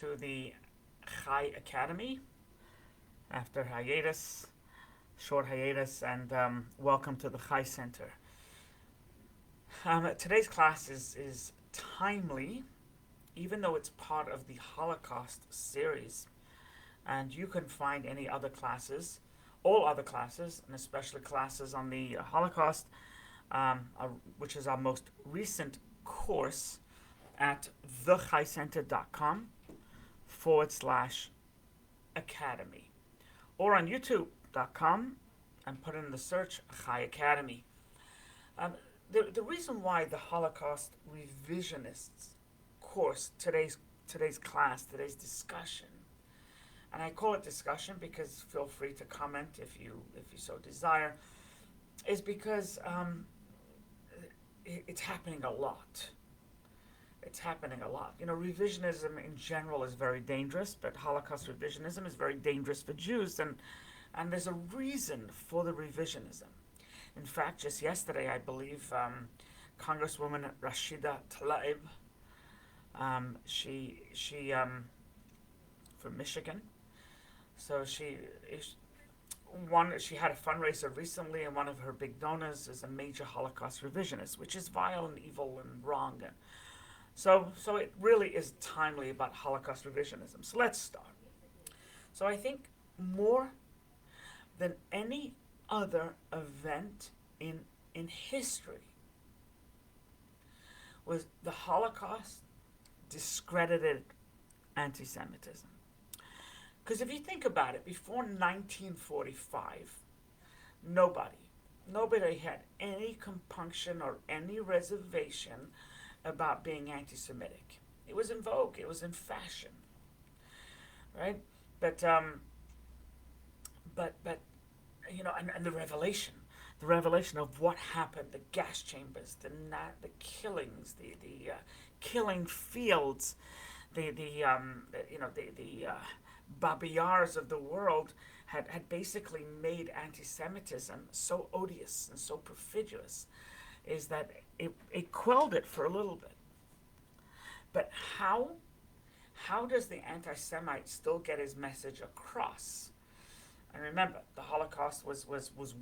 to the Chai Academy after short hiatus, and welcome to the Chai Center. Today's class is timely, even though it's part of the Holocaust series, and you can find all other classes, and especially classes on the Holocaust, which is our most recent course at thechaicenter.com/academy, or on youtube.com and put in the search Chai Academy. The reason why the Holocaust Revisionists course, today's class, today's discussion, and I call it discussion because feel free to comment if you so desire, is because it's happening a lot. It's happening a lot. Revisionism in general is very dangerous, but Holocaust revisionism is very dangerous for Jews, and there's a reason for the revisionism. In fact, just yesterday, I believe, Congresswoman Rashida Tlaib, she from Michigan, so she had a fundraiser recently, and one of her big donors is a major Holocaust revisionist, which is vile and evil and wrong. And so it really is timely about Holocaust revisionism. So let's start. So I think more than any other event in history was the Holocaust discredited anti-Semitism. Because if you think about it, before 1945, nobody had any compunction or any reservation about being anti-Semitic. It was in vogue. It was in fashion, right? But and the revelation of what happened, the gas chambers, the killings, the killing fields, the Babi Yars of the world had basically made anti-Semitism so odious and so perfidious, is that it quelled it for a little bit. But how does the anti-Semite still get his message across? And remember, the Holocaust was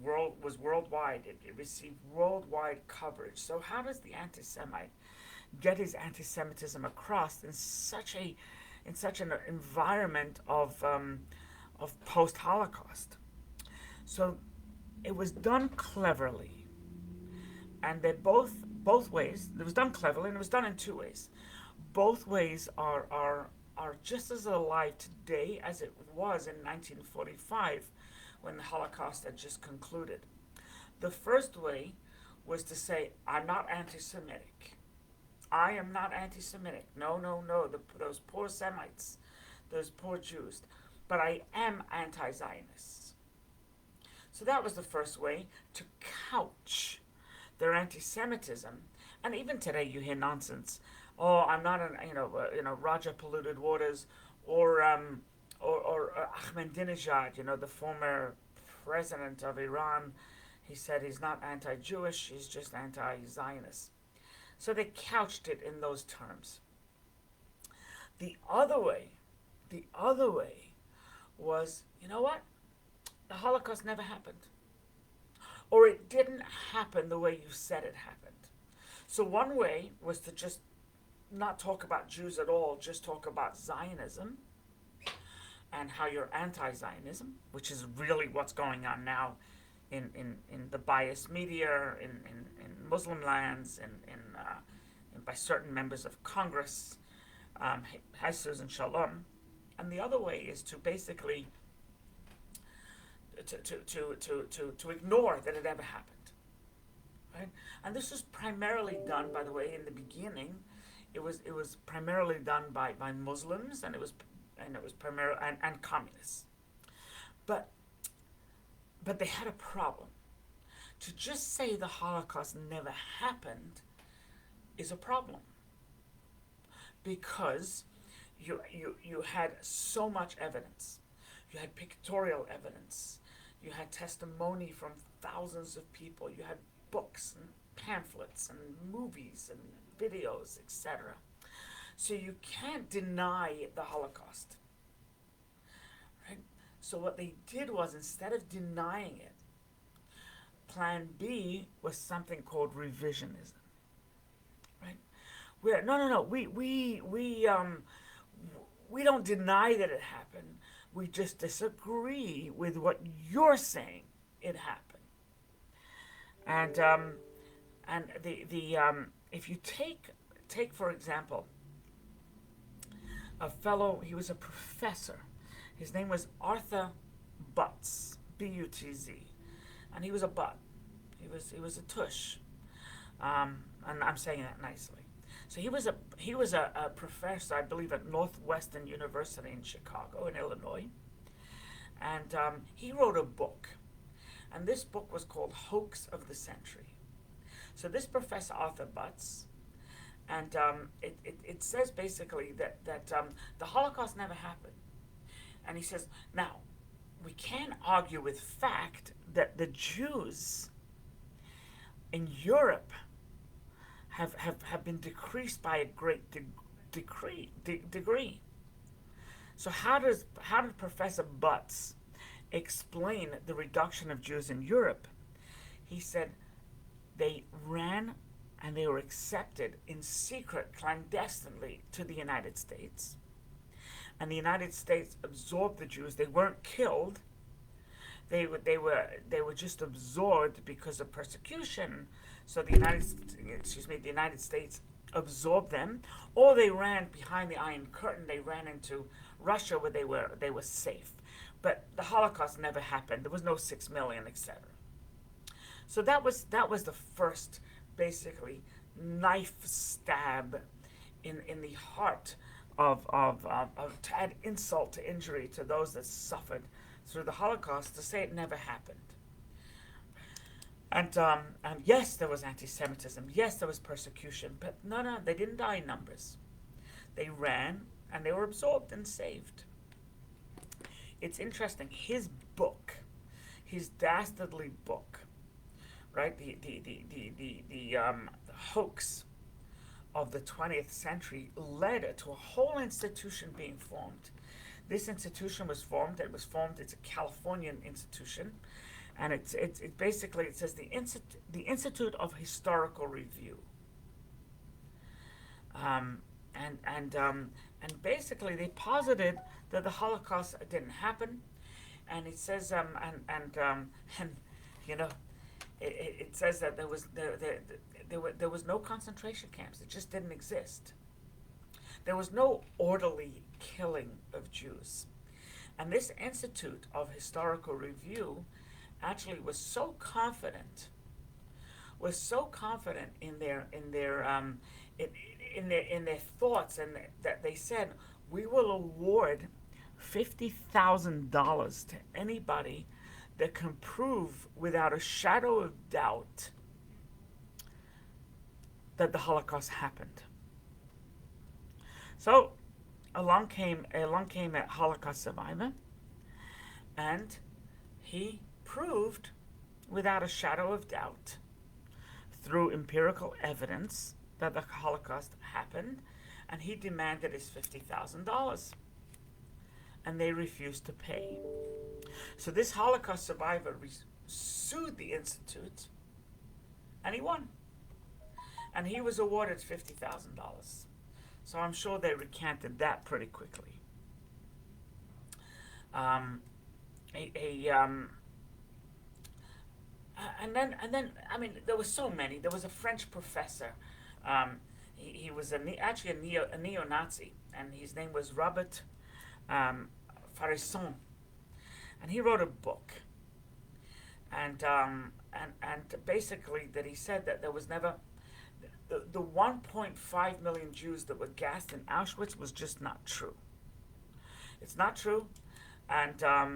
worldwide. It received worldwide coverage. So how does the anti-Semite get his anti-Semitism across in such an environment of post-Holocaust? So it was done cleverly, and they're both ways. It was done cleverly, and it was done in two ways. Both ways are just as alive today as it was in 1945 when the Holocaust had just concluded. The first way was to say, I'm not anti-Semitic. I am not anti-Semitic. No. Those poor Semites, those poor Jews. But I am anti-Zionist. So that was the first way to couch their anti-Semitism. And even today you hear nonsense. Oh, I'm not Raja polluted waters, or Ahmadinejad, the former president of Iran. He said he's not anti-Jewish, he's just anti-Zionist. So they couched it in those terms. The other way was, you know what? The Holocaust never happened. Or it didn't happen the way you said it happened. So one way was to just not talk about Jews at all, just talk about Zionism and how you're anti-Zionism, which is really what's going on now in the biased media, in Muslim lands, and by certain members of Congress, Jesus and Shalom. And the other way is to basically to ignore that it ever happened, right? And this was primarily done, by the way, in the beginning. It was primarily done by Muslims, and it was primarily and communists. But they had a problem. To just say the Holocaust never happened is a problem, because you had so much evidence. You had pictorial evidence. You had testimony from thousands of people. You had books and pamphlets and movies and videos, etc. So you can't deny the Holocaust, right? So what they did was, instead of denying it, plan B was something called revisionism, right? Where no, we don't deny that it happened. We just disagree with what you're saying it happened. And if you take for example a fellow, he was a professor. His name was Arthur Butz, Butz, and he was a butt. He was a tush, and I'm saying that nicely. So he was a professor, I believe, at Northwestern University in Chicago, in Illinois, and he wrote a book, and this book was called Hoax of the Century. So this Professor Arthur Butz, and it says basically that the Holocaust never happened, and he says, now we can't argue with fact that the Jews in Europe have been decreased by a great degree. So how did Professor Butz explain the reduction of Jews in Europe? He said they ran and they were accepted in secret, clandestinely, to the United States. And the United States absorbed the Jews. They weren't killed. They were just absorbed because of persecution. So the United States absorbed them, or they ran behind the Iron Curtain. They ran into Russia, where they were safe. But the Holocaust never happened. There was no 6 million, etc. So that was the first, basically, knife stab in the heart of to add insult to injury to those that suffered through the Holocaust, to say it never happened. And yes, there was anti-Semitism. Yes, there was persecution. But no, they didn't die in numbers. They ran and they were absorbed and saved. It's interesting. His book, his dastardly book, right? The hoax of the 20th century led to a whole institution being formed. This institution was formed. It's a Californian institution, and it basically, it says the Institute of Historical Review. And basically they posited that the Holocaust didn't happen, and it says it says that there was no concentration camps. It just didn't exist. There was no orderly killing of Jews. And this Institute of Historical Review actually was so confident in their thoughts, and that they said, we will award $50,000 to anybody that can prove without a shadow of doubt that the Holocaust happened. So along came a Holocaust survivor, and he proved without a shadow of doubt, through empirical evidence, that the Holocaust happened, and he demanded his $50,000, and they refused to pay. So this Holocaust survivor sued the Institute, and he won, and he was awarded $50,000. So I'm sure they recanted that pretty quickly. And then I mean, there were so many. There was a French professor. He was actually a neo-Nazi, and his name was Robert Farisson, and he wrote a book. And basically that he said that there was never the 1.5 million Jews that were gassed in Auschwitz was just not true. It's not true, and I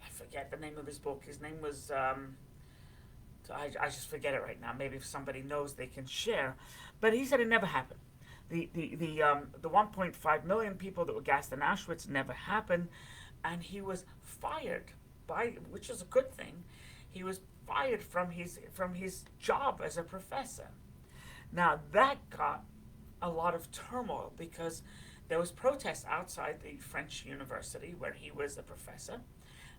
forget the name of his book. His name was I just forget it right now. Maybe if somebody knows, they can share. But he said it never happened. The 1.5 million people that were gassed in Auschwitz never happened, and he was fired which is a good thing. He was fired from his job as a professor. Now that got a lot of turmoil because there was protests outside the French university where he was a professor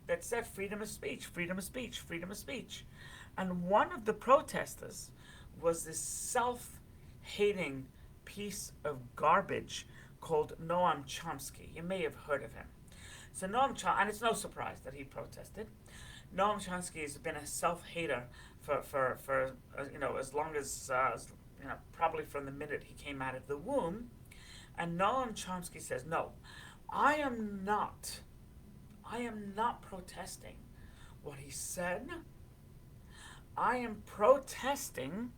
that said freedom of speech, freedom of speech, freedom of speech. And one of the protesters was this self-hating piece of garbage called Noam Chomsky. You may have heard of him. So Noam Chomsky, and it's no surprise that he protested. Noam Chomsky has been a self-hater for as long as probably from the minute he came out of the womb. And Noam Chomsky says, no, I am not protesting what he said. I am protesting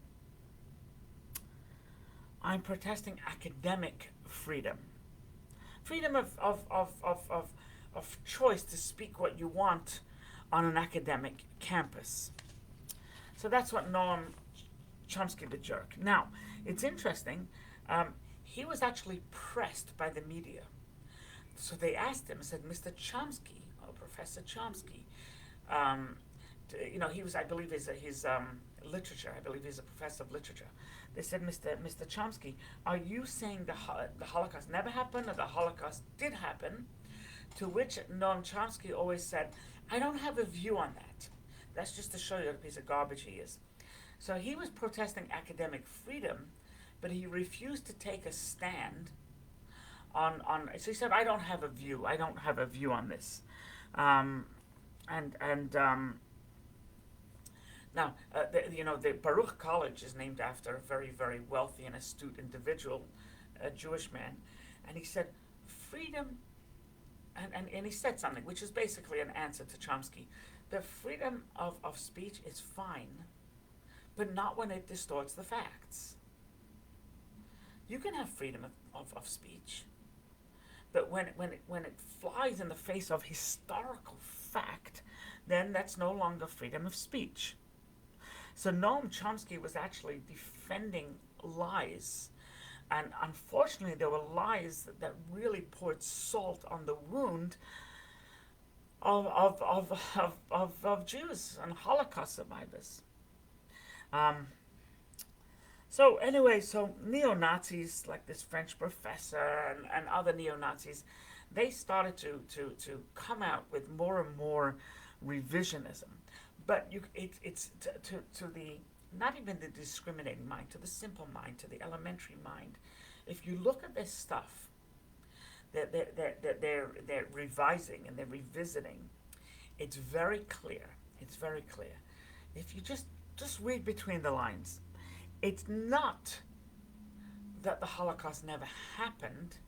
academic freedom. Freedom of choice to speak what you want on an academic campus. So that's what Noam Chomsky the jerk. Now, it's interesting. He was actually pressed by the media. So they asked him, said, Mr. Chomsky, or Professor Chomsky, he was, I believe, his literature. I believe he's a professor of literature. They said, Mr. Chomsky, are you saying the Holocaust never happened or the Holocaust did happen? To which Noam Chomsky always said, I don't have a view on that. That's just to show you what a piece of garbage he is. So he was protesting academic freedom, but he refused to take a stand on so he said, I don't have a view. I don't have a view on this. Now, the Baruch College is named after a very, very wealthy and astute individual, a Jewish man, and he said, freedom, and he said something which is basically an answer to Chomsky. The freedom of speech is fine, but not when it distorts the facts. You can have freedom of speech, but when it flies in the face of historical fact, then that's no longer freedom of speech. So Noam Chomsky was actually defending lies. And unfortunately, there were lies that really poured salt on the wound of Jews and Holocaust survivors. So neo-Nazis like this French professor and other neo-Nazis, they started to come out with more and more revisionism. But it's to the, not even the discriminating mind, to the simple mind, to the elementary mind. If you look at this stuff that they're revising and they're revisiting, it's very clear. It's very clear. If you just read between the lines, it's not that the Holocaust never happened.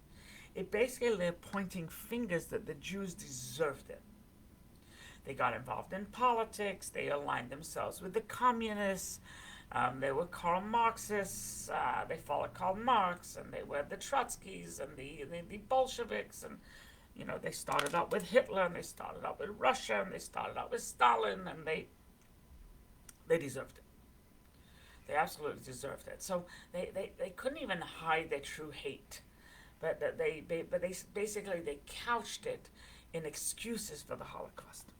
It basically, they're pointing fingers that the Jews deserved it. They got involved in politics. They aligned themselves with the communists. They were Karl Marxists. They followed Karl Marx, and they were the Trotskys and the Bolsheviks. And they started out with Hitler, and they started out with Russia, and they started out with Stalin, and they deserved it. They absolutely deserved it. So they couldn't even hide their true hate, but they basically they couched it in excuses for the Holocaust.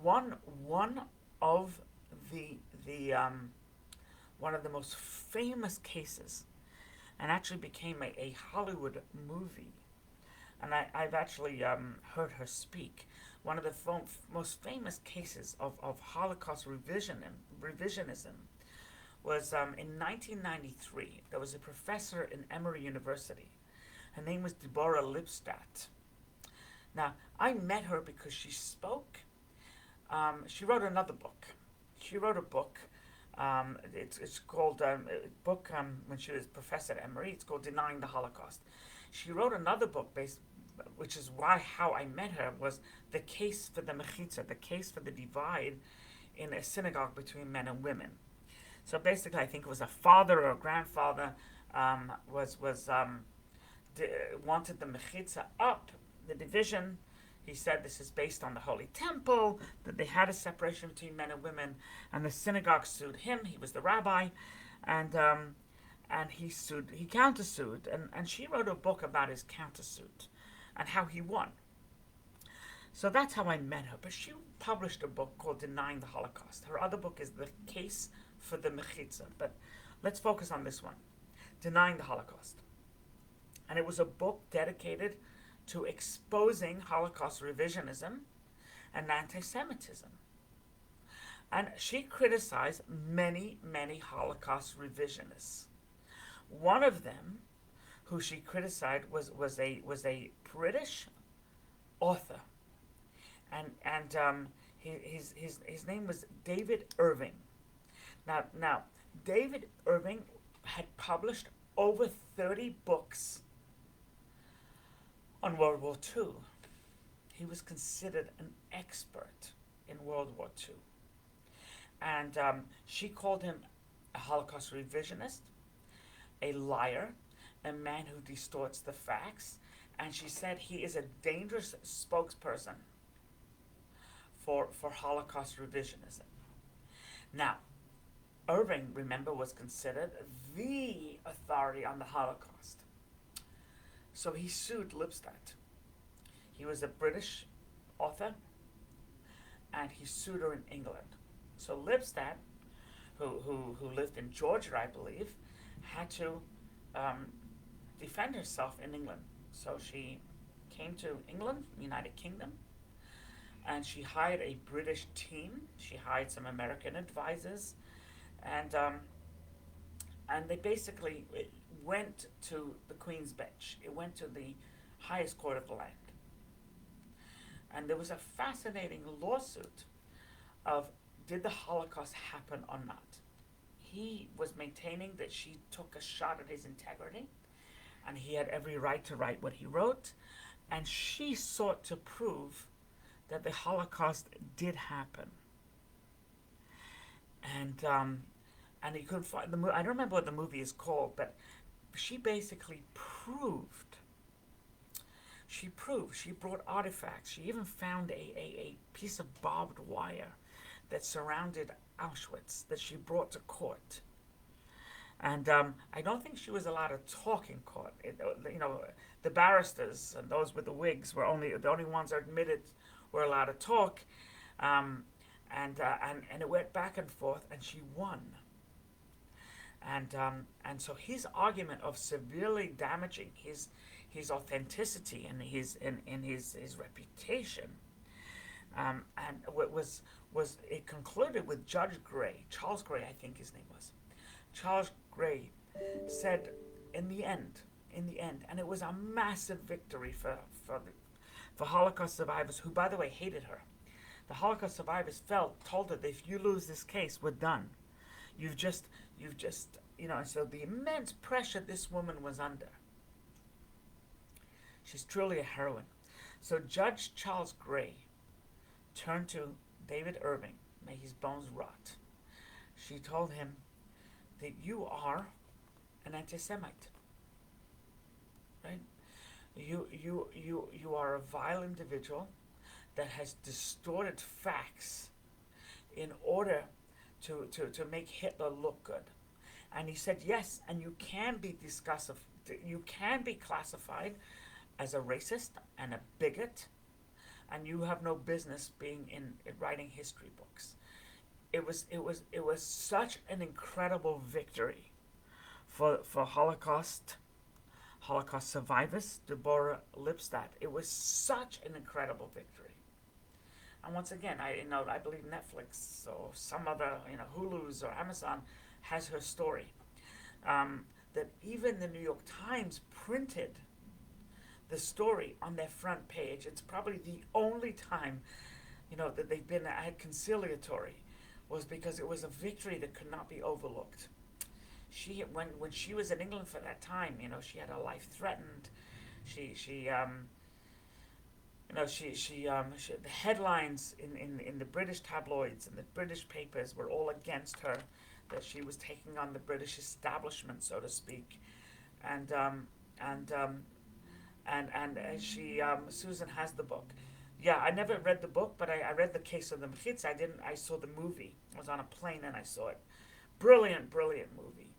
One of the most famous cases, and actually became a Hollywood movie, and I've actually heard her speak. One of the most famous cases of Holocaust revisionism was in 1993. There was a professor in Emory University. Her name was Deborah Lipstadt. Now, I met her because she spoke. She wrote another book. She wrote a book. It's called book when she was professor at Emory. It's called Denying the Holocaust. She wrote another book which is how I met her, was the case for the mechitza, the case for the divide in a synagogue between men and women. So basically, I think it was a father or a grandfather wanted the mechitza up, the division. He said this is based on the Holy Temple, that they had a separation between men and women, and the synagogue sued him. He was the rabbi, and he countersued, and she wrote a book about his countersuit and how he won. So that's how I met her. But she published a book called Denying the Holocaust. Her other book is The Case for the Mechitza. But let's focus on this one, Denying the Holocaust. And it was a book dedicated to exposing Holocaust revisionism and anti-Semitism. And she criticized many, many Holocaust revisionists. One of them, who she criticized, was a British author, and his name was David Irving. Now, David Irving had published over 30 books on World War II. He was considered an expert in World War II. And she called him a Holocaust revisionist, a liar, a man who distorts the facts, and she said he is a dangerous spokesperson for Holocaust revisionism. Now, Irving, remember, was considered the authority on the Holocaust. So he sued Lipstadt. He was a British author, and he sued her in England. So Lipstadt, who lived in Georgia, I believe, had to defend herself in England. So she came to England, United Kingdom, and she hired a British team. She hired some American advisors, and they basically went to the Queen's Bench. It went to the highest court of the land. And there was a fascinating lawsuit of, did the Holocaust happen or not? He was maintaining that she took a shot at his integrity, and he had every right to write what he wrote. And she sought to prove that the Holocaust did happen. And he couldn't find the movie. I don't remember what the movie is called, but she basically proved. She brought artifacts. She even found a piece of barbed wire that surrounded Auschwitz that she brought to court. And I don't think she was allowed to talk in court. The barristers and those with the wigs were the only ones that admitted were allowed to talk. And it went back and forth, and she won. And so his argument of severely damaging his authenticity and his reputation, and was it concluded with Judge Gray, Charles Gray, I think his name was. Charles Gray said, in the end, and it was a massive victory for Holocaust survivors, who, by the way, hated her. The Holocaust survivors told her that if you lose this case, we're done. You've just, so the immense pressure this woman was under. She's truly a heroine. So Judge Charles Gray turned to David Irving, may his bones rot. She told him that you are an anti-Semite, right? You are a vile individual that has distorted facts in order to make Hitler look good. And he said, yes, and you can be classified as a racist and a bigot, and you have no business being in writing history books. It was such an incredible victory for Holocaust survivors, Deborah Lipstadt. It was such an incredible victory. And once again, I believe Netflix or some other, Hulu's or Amazon has her story. That even the New York Times printed the story on their front page. It's probably the only time, that they've been at conciliatory, was because it was a victory that could not be overlooked. When she was in England for that time, she had her life threatened. The headlines in the British tabloids and the British papers were all against her, that she was taking on the British establishment, so to speak, Susan has the book. Yeah, I never read the book, but I read The Case of the Mechitz. I saw the movie. I was on a plane and I saw it. Brilliant movie.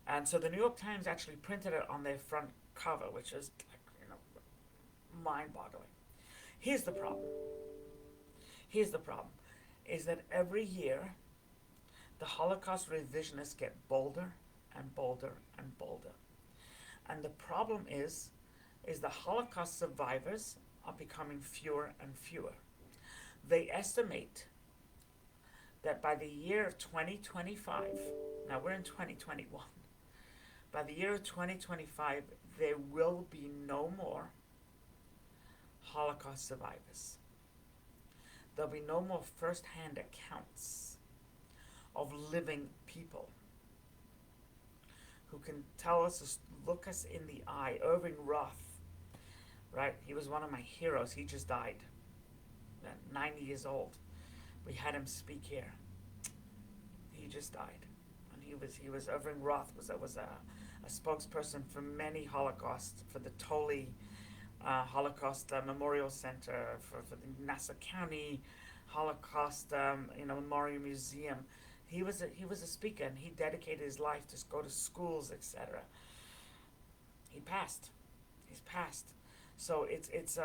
And so the New York Times actually printed it on their front cover, which is mind-boggling. Here's the problem, is that every year the Holocaust revisionists get bolder and bolder and bolder. And the problem is the Holocaust survivors are becoming fewer and fewer. They estimate that by the year of 2025, now we're in 2021, by the year of 2025, there will be no more Holocaust survivors. There'll be no more first-hand accounts of living people who can tell us, look us in the eye. Irving Roth, right? He was one of my heroes. He just died at 90 years old. We had him speak here. He just died. And he was Irving Roth was a spokesperson for many Holocausts, for the Tolley Holocaust Memorial Center, for the Nassau County Holocaust Memorial Museum. He was a speaker, and he dedicated his life to go to schools, etc. He passed. He's passed. So it's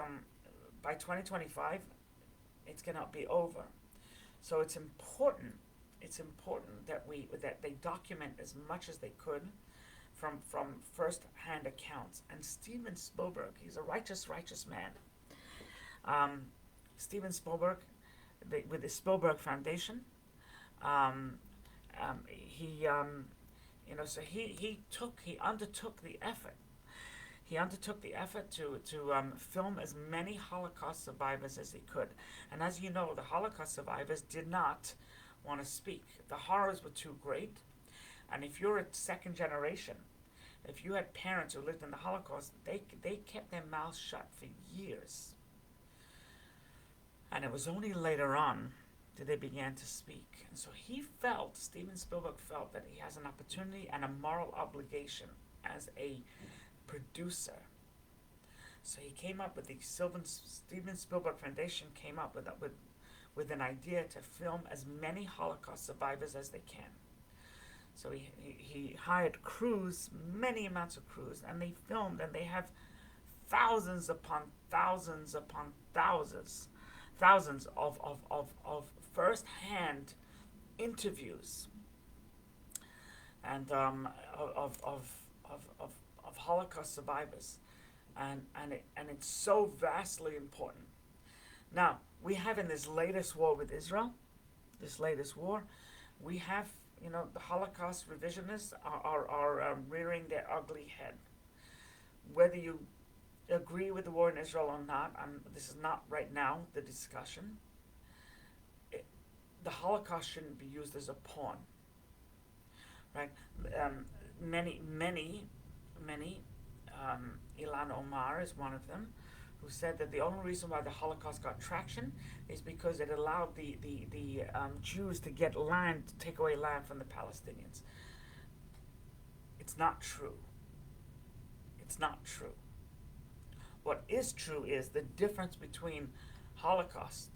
by 2025, it's gonna be over. So it's important. It's important that they document as much as they could from first-hand accounts. And Steven Spielberg, he's a righteous man. Steven Spielberg, with the Spielberg Foundation, he undertook the effort. He undertook the effort to film as many Holocaust survivors as he could. And as you know, the Holocaust survivors did not want to speak. The horrors were too great. And if you're a second generation, if you had parents who lived in the Holocaust, they kept their mouths shut for years. And it was only later on that they began to speak. And so Steven Spielberg felt that he has an opportunity and a moral obligation as a producer. So he came up with the Steven Spielberg Foundation came up with an idea to film as many Holocaust survivors as they can. So he hired crews, many amounts of crews, and they filmed, and they have thousands upon thousands upon thousands of first-hand interviews and of Holocaust survivors, and it's so vastly important. Now we have in this latest war with Israel, we have the Holocaust revisionists are rearing their ugly head. Whether you agree with the war in Israel or not, this is not right now the discussion. The Holocaust shouldn't be used as a pawn, right? Many, Ilan Omar is one of them, who said that the only reason why the Holocaust got traction is because it allowed the Jews to get land, to take away land from the Palestinians. It's not true. It's not true. What is true is the difference between Holocaust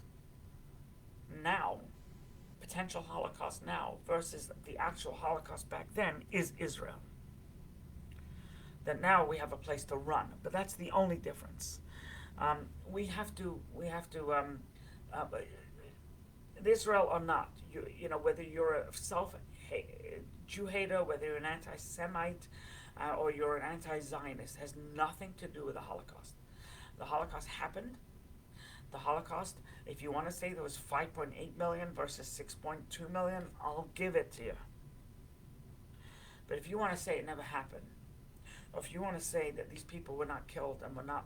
now, potential Holocaust now, versus the actual Holocaust back then is Israel. That now we have a place to run, but that's the only difference. We have to Israel or not, whether you're a Jew hater, whether you're an anti-Semite, or you're an anti-Zionist, has nothing to do with the Holocaust. The Holocaust happened. The Holocaust, if you want to say there was 5.8 million versus 6.2 million, I'll give it to you. But if you want to say it never happened, or if you want to say that these people were not killed and were not,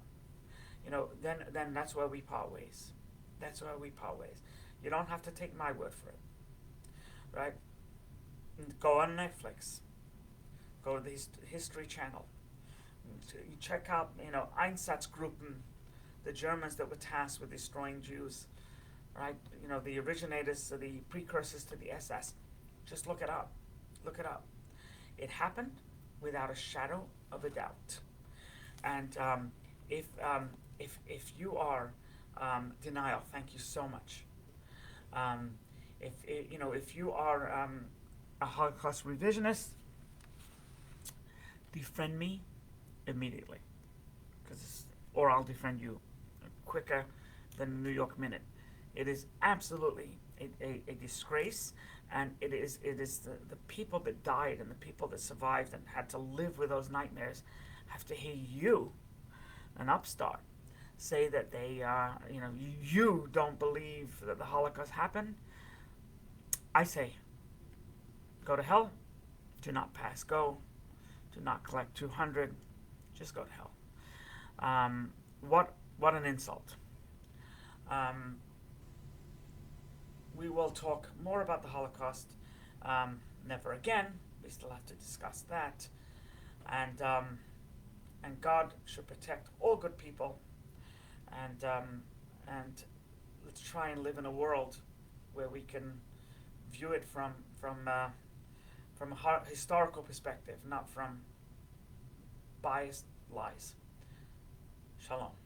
then that's where we part ways. That's where we part ways. You don't have to take my word for it, right? Go on Netflix. Go to the History Channel. You check out, Einsatzgruppen, the Germans that were tasked with destroying Jews, right? The originators, the precursors to the SS. Just look it up. Look it up. It happened without a shadow of a doubt. And if you are denial, thank you so much. If you are a Holocaust revisionist, defriend me immediately, or I'll defriend you quicker than the New York Minute. It is absolutely a disgrace, and it is the people that died and the people that survived and had to live with those nightmares have to hear you, an upstart, say that you don't believe that the Holocaust happened. I say, go to hell. Do not pass go. Do not collect 200. Just go to hell. What an insult. Um, we will talk more about the Holocaust. Never again. We still have to discuss that. And God should protect all good people. And let's try and live in a world where we can view it from a historical perspective, not from biased lies. Shalom.